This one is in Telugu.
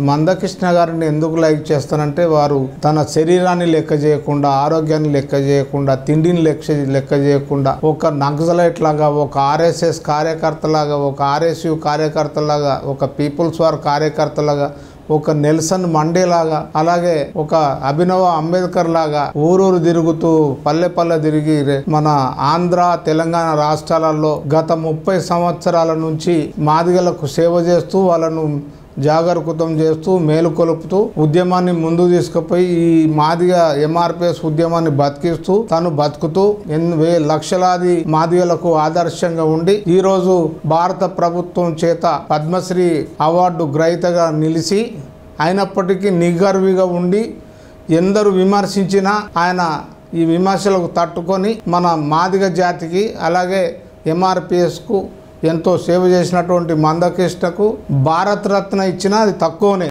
మందకృష్ణ గారిని ఎందుకు లైక్ చేస్తానంటే వారు తన శరీరాన్ని లెక్క చేయకుండా, ఆరోగ్యాన్ని లెక్క చేయకుండా, తిండిని లెక్క చేయకుండా ఒక నక్సలైట్ లాగా, ఒక ఆర్ఎస్ఎస్ కార్యకర్తలాగా, ఒక ఆర్ఎస్యు కార్యకర్తలాగా, ఒక పీపుల్స్ వార్ కార్యకర్తలాగా, ఒక నెల్సన్ మండేలాగా, అలాగే ఒక అభినవ అంబేద్కర్ లాగా ఊరూరు తిరుగుతూ పల్లె తిరిగి మన ఆంధ్ర తెలంగాణ రాష్ట్రాలలో గత 30 సంవత్సరాల నుంచి మాదిగలకు సేవ చేస్తూ వాళ్ళను జాగరూకతం చేస్తూ మేలుకొలుపుతూ ఉద్యమాన్ని ముందు తీసుకుపోయి ఈ మాదిగ ఎంఆర్పిఎస్ ఉద్యమాన్ని బతికిస్తూ తను బతుకుతూ లక్షలాది మాదిగలకు ఆదర్శంగా ఉండి ఈరోజు భారత ప్రభుత్వం చేత పద్మశ్రీ అవార్డు గ్రహీతగా నిలిచి అయినప్పటికీ నిగర్విగా ఉండి ఎందరు విమర్శించినా ఆయన ఈ విమర్శలకు తట్టుకొని మన మాదిగ జాతికి అలాగే ఎంఆర్పిఎస్కు ఎంతో సేవ చేసినటువంటి మందకృష్ణకు భారతరత్న ఇచ్చినా అది తక్కువనే.